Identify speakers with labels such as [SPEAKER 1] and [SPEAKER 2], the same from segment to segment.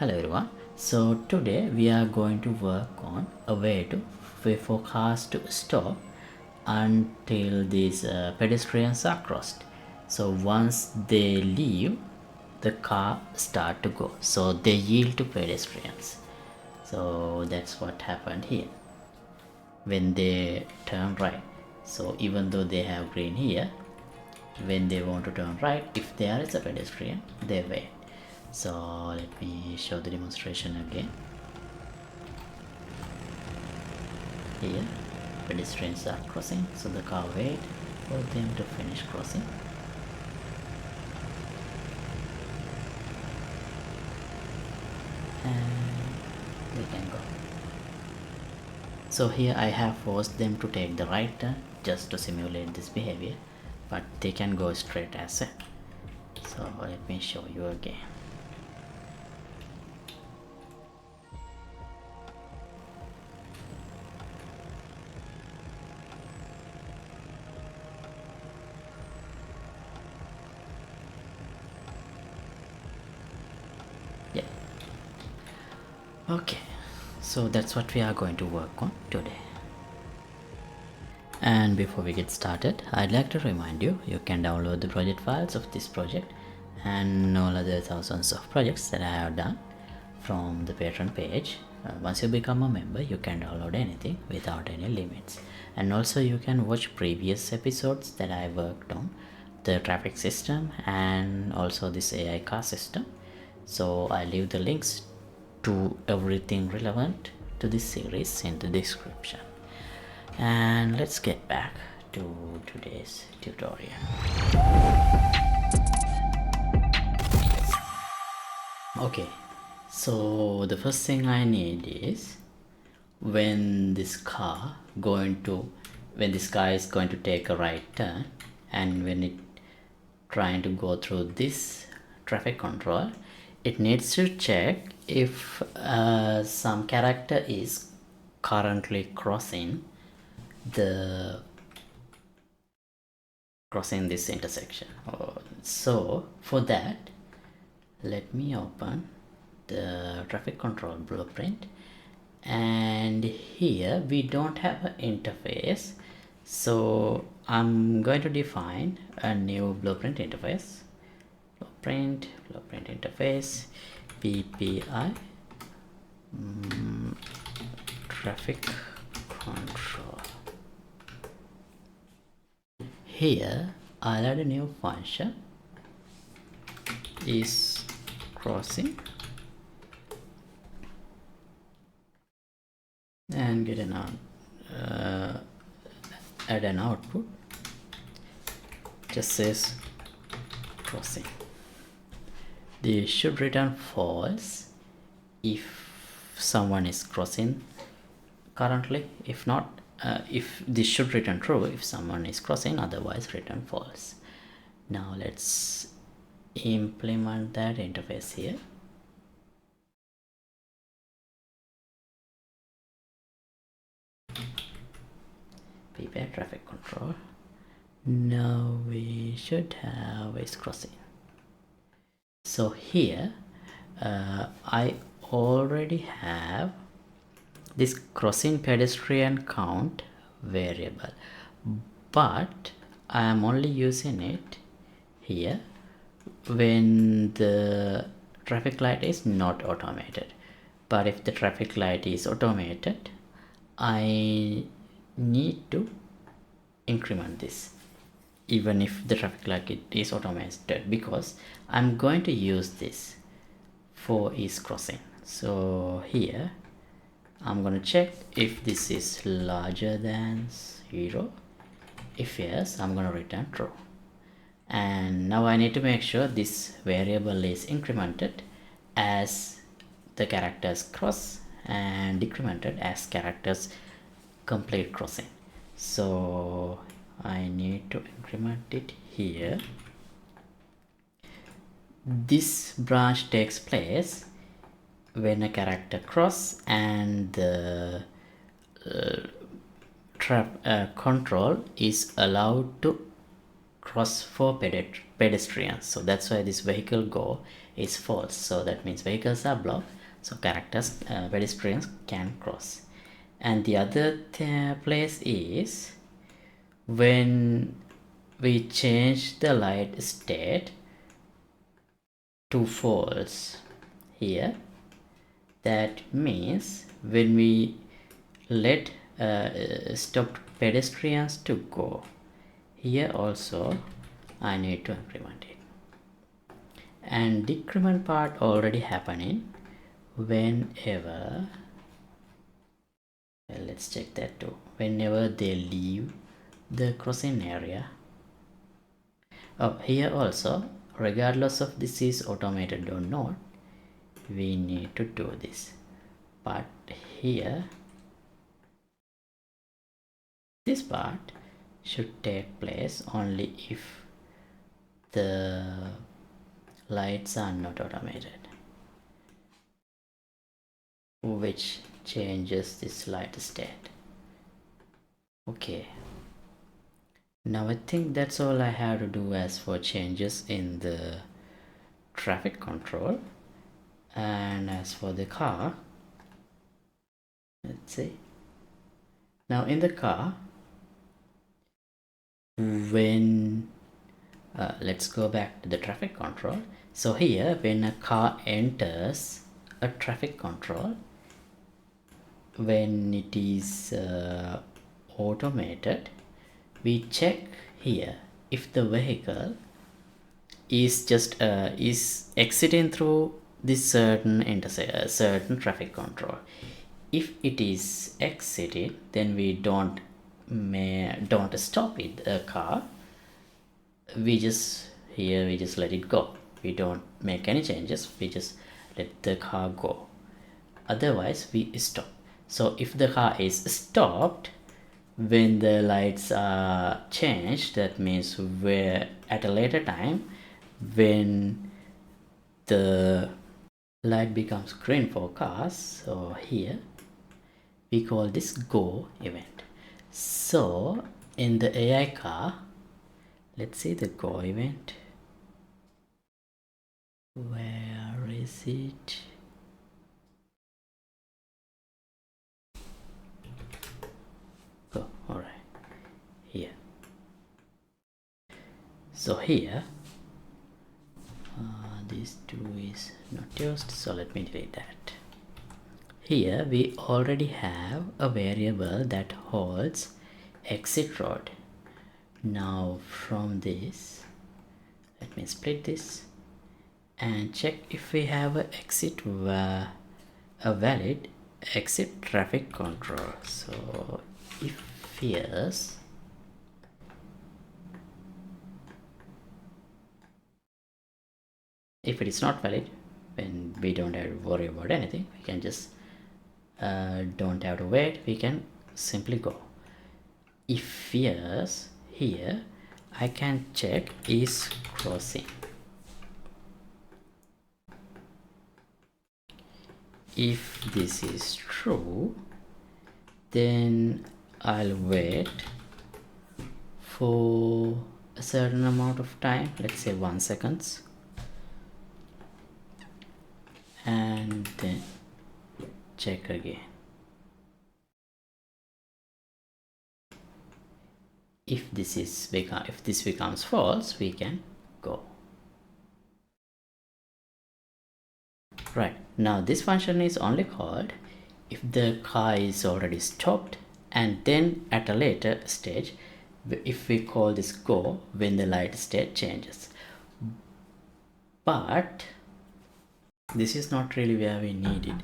[SPEAKER 1] Hello everyone. So today we are going to work on a way for cars to stop until these pedestrians are crossed. So once they leave, the car start to go. So they yield to pedestrians. So that's what happened here when they turn right. So even though they have green here, when they want to turn right, if there is a pedestrian, they wait. So let me show the demonstration again. Here pedestrians are crossing, so the car wait for them to finish crossing. And they can go. So here I have forced them to take the right turn just to simulate this behavior, but they can go straight as well. So let me show you again. Yeah. Okay, so that's what we are going to work on today. And before we get started, I'd like to remind you, you can download the project files of this project and all other thousands of projects that I have done from the Patreon page. Once you become a member, you can download anything without any limits. And also you can watch previous episodes that I worked on, the traffic system and also this AI car system. So I leave the links to everything relevant to this series in the description. And let's get back to today's tutorial. Okay, so the first thing I need is when this car is going to take a right turn, and when it trying to go through this traffic control, it needs to check if some character is currently crossing this intersection. So for that, let me open the traffic control blueprint, and here we don't have an interface, so I'm going to define a new blueprint interface. Blueprint interface PPI traffic control. Here I'll add a new function, is crossing, and get an add an output, just says crossing. This should return false if someone is crossing currently. If not, if this should return true if someone is crossing, otherwise return false. Now let's implement that interface here. Prepare traffic control. Now we should have is crossing. So here I already have this crossing pedestrian count variable, but I am only using it here when the traffic light is not automated. But if the traffic light is automated, I need to increment this even if the traffic light is automated, because I'm going to use this for ease crossing. So here I'm going to check if this is larger than 0. If yes, I'm going to return true. And now I need to make sure this variable is incremented as the characters cross and decremented as characters complete crossing. So I need to increment it here. This branch takes place when a character cross and the control is allowed to cross for pedestrians. So that's why this vehicle go is false, so that means vehicles are blocked, so pedestrians can cross. And the other place is when we change the light state to false here. That means when we let stopped pedestrians to go, here also I need to increment it. And decrement part already happening whenever, well, let's check that too, whenever they leave the crossing area. Oh, here also, regardless of this is automated or not, we need to do this. But here, this part should take place only if the lights are not automated, which changes this light state. Okay, now I think that's all I have to do as for changes in the traffic control. And as for the car, let's see. Now in the car, when let's go back to the traffic control. So here, when a car enters a traffic control, when it is automated, we check here if the vehicle is just is exiting through this certain traffic control. If it is exited, then we don't stop it, the car. We just let it go. We don't make any changes, we just let the car go. Otherwise we stop. So if the car is stopped when the lights are changed, that means where at a later time when the light becomes green for cars, so here we call this go event. So in the AI car, let's see the go event. Where is it? Go, alright, here. So here, these two is not used, so let me delete that. Here we already have a variable that holds exit road. Now from this, let me split this and check if we have a valid exit traffic control. So if yes, if it is not valid, then we don't have to worry about anything. We can just don't have to wait, we can simply go. If yes, here I can check is crossing. If this is true, then I'll wait for a certain amount of time, let's say 1 second, and then check again. If this becomes false, we can go. Right, now this function is only called if the car is already stopped, and then at a later stage if we call this go when the light state changes. But this is not really where we need it.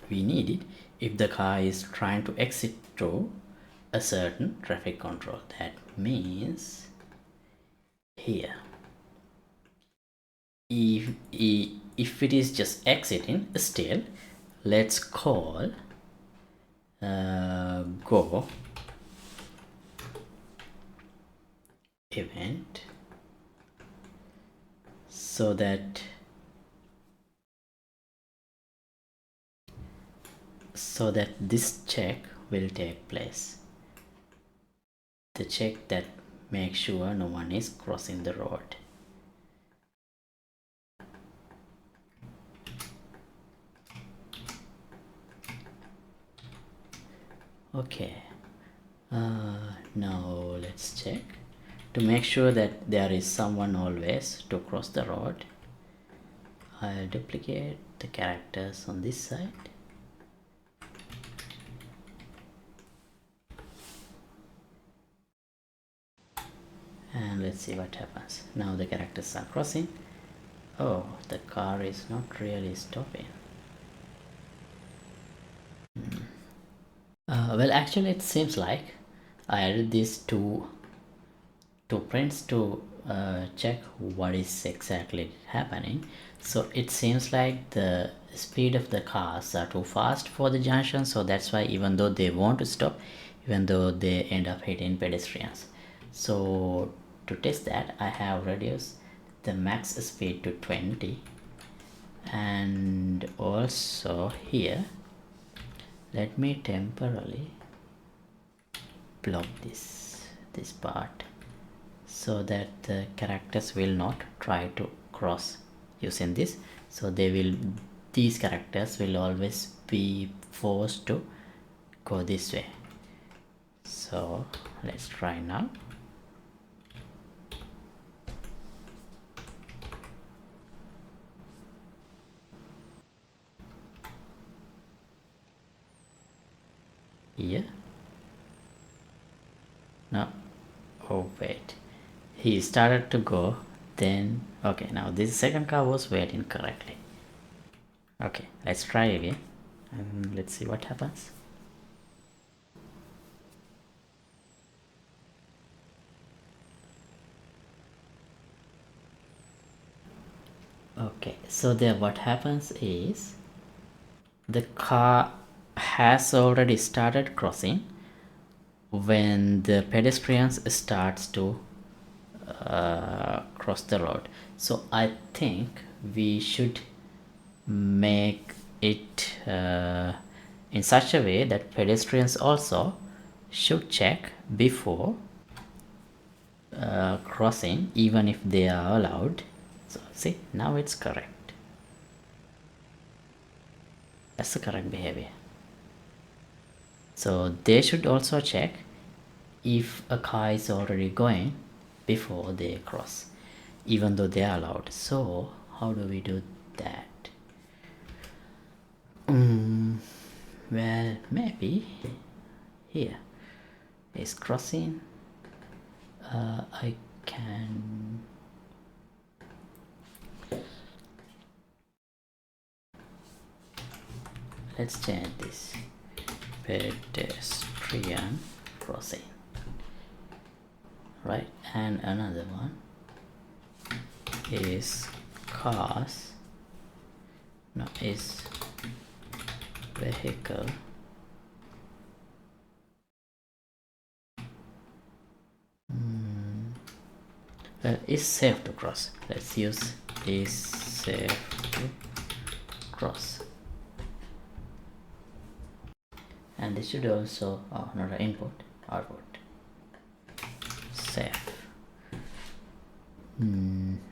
[SPEAKER 1] We need it if the car is trying to exit through a certain traffic control. That means here, if it is just exiting, still let's call go event, so that this check will take place, the check that makes sure no one is crossing the road. Okay, now let's check to make sure that there is someone always to cross the road. I'll duplicate the characters on this side. And let's see what happens. Now the characters are crossing. Oh, the car is not really stopping. Well, actually it seems like I added these two prints to check what is exactly happening. So it seems like the speed of the cars are too fast for the junction, so that's why even though they want to stop, even though they end up hitting pedestrians. So to test that, I have reduced the max speed to 20, and also here let me temporarily block this part so that the characters will not try to cross using this. So these characters will always be forced to go this way. So let's try now. Here. No. Oh wait. He started to go, then okay, now this second car was waiting correctly. Okay, let's try again and let's see what happens. Okay, so there what happens is the car has already started crossing when the pedestrians starts to cross the road. So I think we should make it in such a way that pedestrians also should check before crossing, even if they are allowed. So see, now it's correct. That's the correct behavior. So they should also check if a car is already going before they cross, even though they are allowed. So how do we do that? Well, maybe here is crossing. I can let's change this pedestrian crossing, right? And another one is cars, no, is vehicle is safe to cross. Let's use is safe to cross. And this should also not an input, output, safe.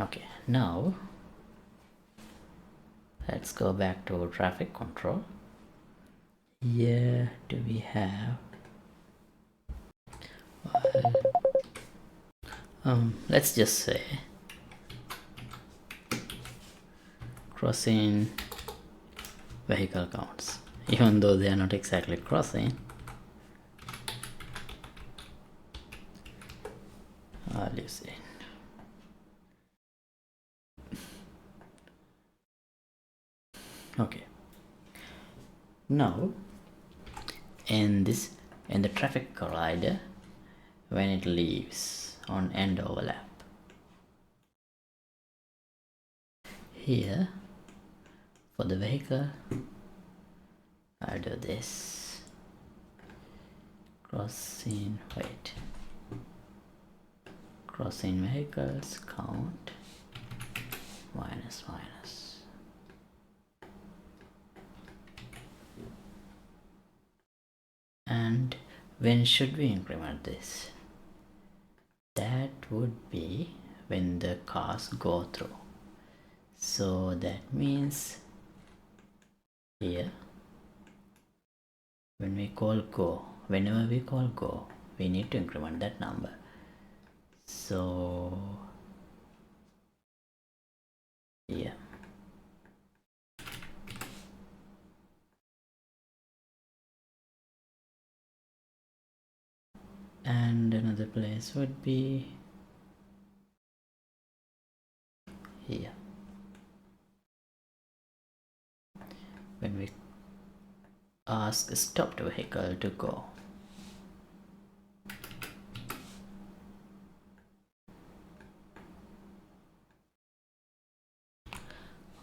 [SPEAKER 1] Okay, now let's go back to traffic control. Here do we have let's just say crossing vehicle counts, even though they are not exactly crossing. I'll use it. Okay, now in the traffic collider, when it leaves on end overlap, here for the vehicle I do this crossing vehicles count minus. And when should we increment this? That would be when the cars go through. So that means here when we call go, whenever we call go, we need to increment that number. So yeah, and another place would be here. When we ask stop the vehicle to go,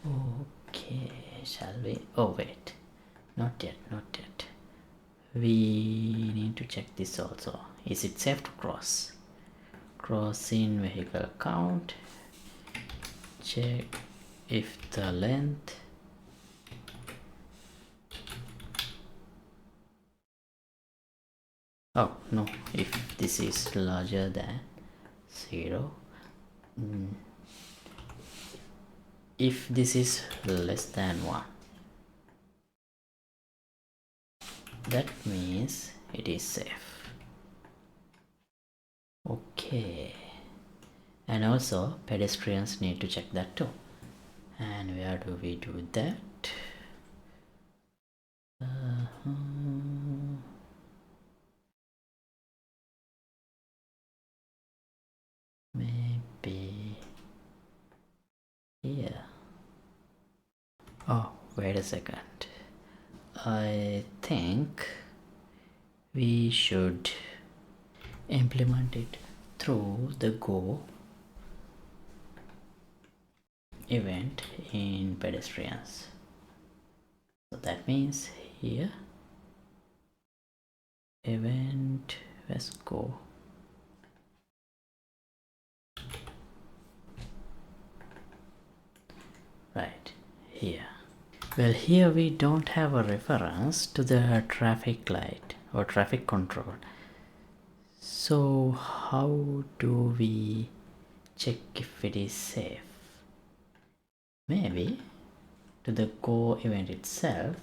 [SPEAKER 1] okay, shall we? Oh wait, not yet, not yet. We need to check this also. Is it safe to cross? Crossing vehicle count. Check if the length oh no, if this is larger than 0. If this is less than 1, that means it is safe. Okay, and also pedestrians need to check that too. And where do we do that? Maybe here. Oh, wait a second. I think we should implement it through the go event in pedestrians. So that means here event, let's go. Right here. Well, here we don't have a reference to the traffic light or traffic control. So how do we check if it is safe? Maybe to the go event itself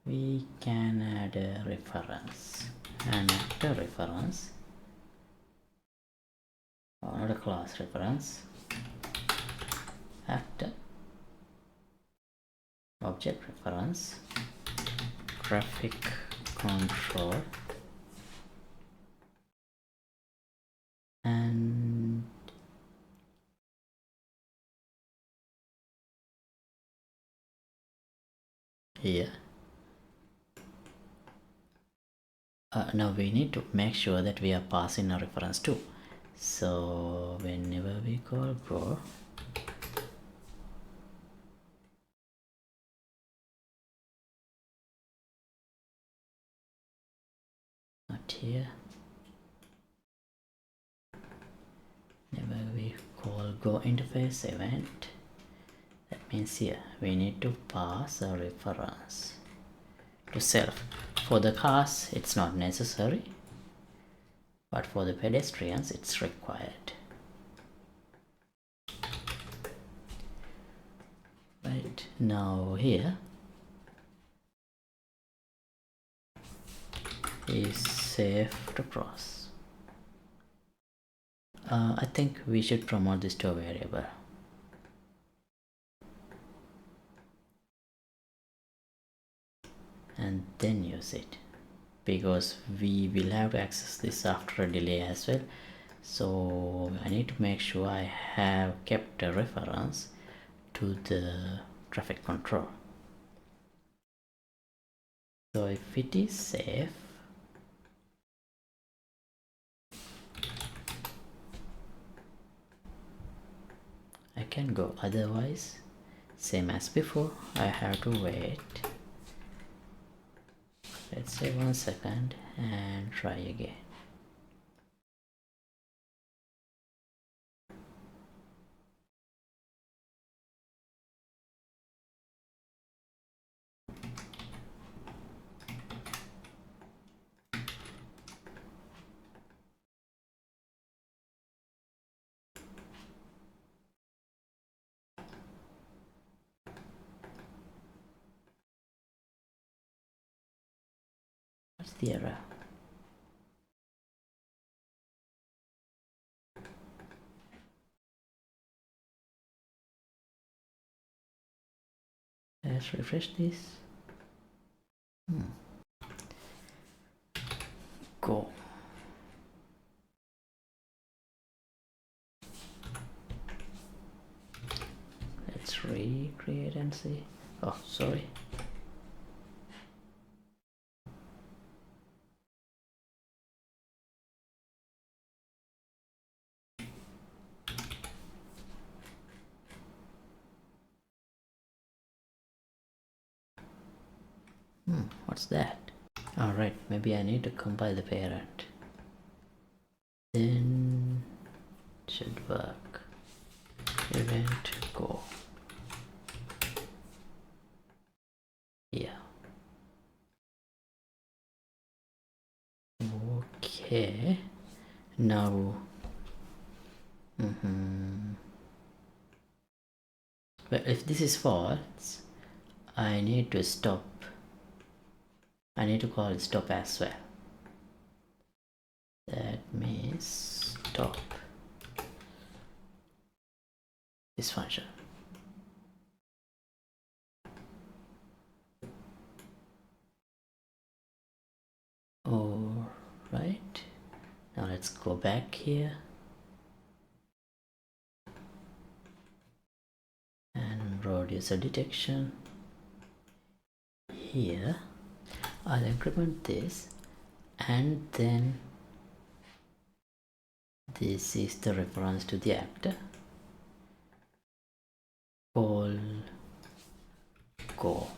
[SPEAKER 1] we can add a reference, and after reference, or not a class reference, after object reference traffic control, and here now we need to make sure that we are passing a reference too. So whenever we call go, not here, whenever we call go interface event, that means here we need to pass a reference to self. For the cars it's not necessary, but for the pedestrians it's required. Right, now here is safe to cross. I think we should promote this to a variable. And then use it, because we will have to access this after a delay as well. So I need to make sure I have kept a reference to the traffic control. So if it is safe, I can go, otherwise same as before, I have to wait, let's say 1 second, and try again. What's the error? Let's refresh this. Go. Let's recreate and see. Oh, sorry. What's that? Alright, maybe I need to compile the parent. Then should work. Event go. Yeah. Okay. Now. But if this is false, I need to stop. I need to call it stop as well. That means stop this function. All right. Now let's go back here and road user detection. Here, I'll increment this, and then this is the reference to the actor. Call go.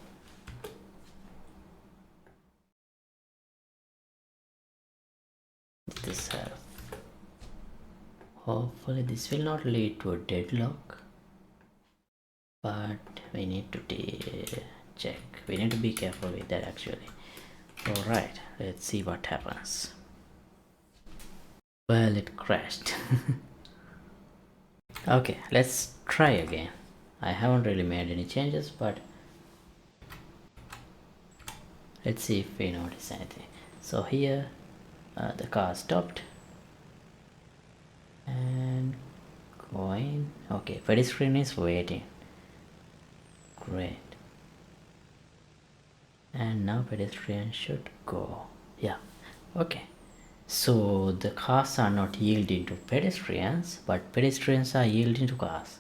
[SPEAKER 1] This help. Hopefully this will not lead to a deadlock, but we need to check. We need to be careful with that actually. Alright, let's see what happens. Well, it crashed. Okay, let's try again. I haven't really made any changes, but let's see if we notice anything. So here the car stopped and going. Okay, pedestrian is waiting. Great. And now pedestrian should go. Yeah. Okay. So the cars are not yielding to pedestrians, but pedestrians are yielding to cars,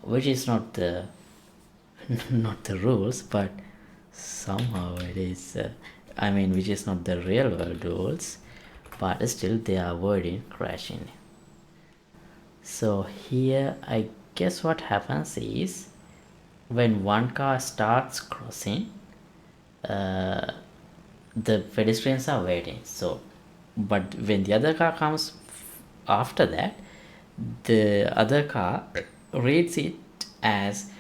[SPEAKER 1] which is not the not the rules, but somehow it is. I mean, which is not the real world rules, but still they are avoiding crashing. So here I guess what happens is when one car starts crossing, the pedestrians are waiting. So but when the other car comes after that, the other car reads it as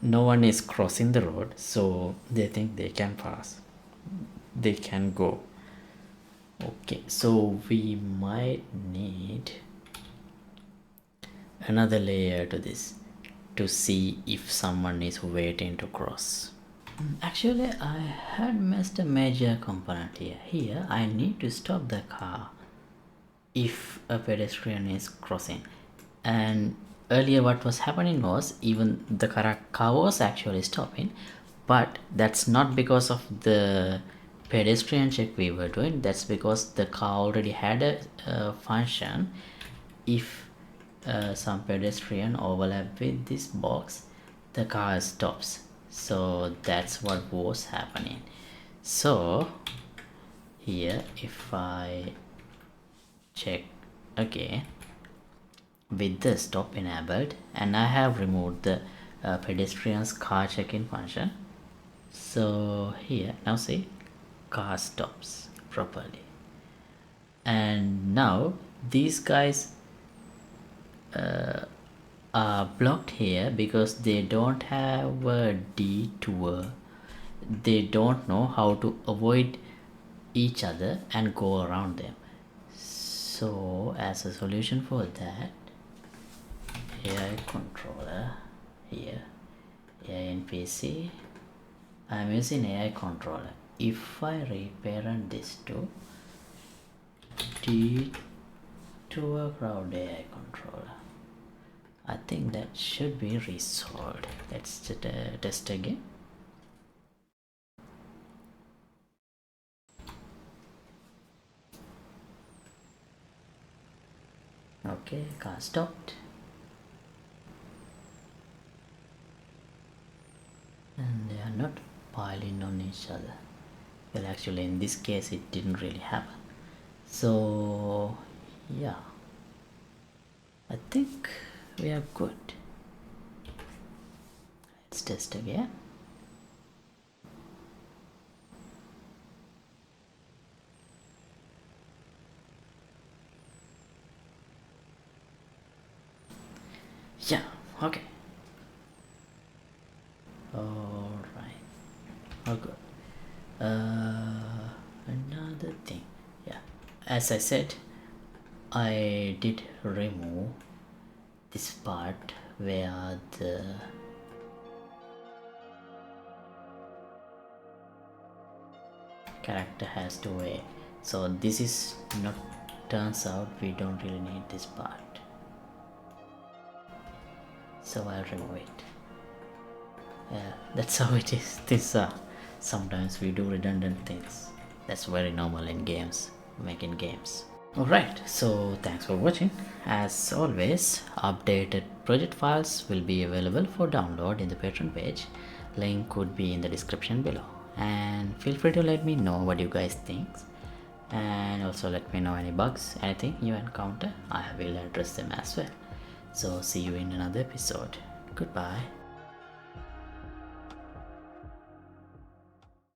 [SPEAKER 1] no one is crossing the road, so they think they can pass, they can go. Okay, so we might need another layer to this to see if someone is waiting to cross. Actually, I had missed a major component here. Here, I need to stop the car if a pedestrian is crossing. And earlier what was happening was even the car was actually stopping, but that's not because of the pedestrian check we were doing. That's because the car already had a function. If some pedestrian overlap with this box, the car stops. So that's what was happening. So here if I check again with the stop enabled, and I have removed the pedestrian's car check-in function, so here now see car stops properly. And now these guys are blocked here because they don't have a detour. They don't know how to avoid each other and go around them. So as a solution for that, AI controller here, AI in PC, I'm using AI controller. if I reparent this to D to a crowd AI controller, I think that should be resolved. Let's test again. Okay, car stopped. And they are not piling on each other. Well, actually in this case it didn't really happen. So yeah, I think we are good. Let's test again. Yeah, okay. Alright, all good. Another thing, yeah, as I said, I did remove this part where the character has to weigh. So this is not, turns out we don't really need this part. So I'll remove it. Yeah, that's how it is. These are, sometimes we do redundant things. That's very normal in games, making games. Alright, so thanks for watching. As always, updated project files will be available for download in the Patreon page. Link would be in the description below. And feel free to let me know what you guys think. And also let me know any bugs, anything you encounter. I will address them as well. So see you in another episode. Goodbye.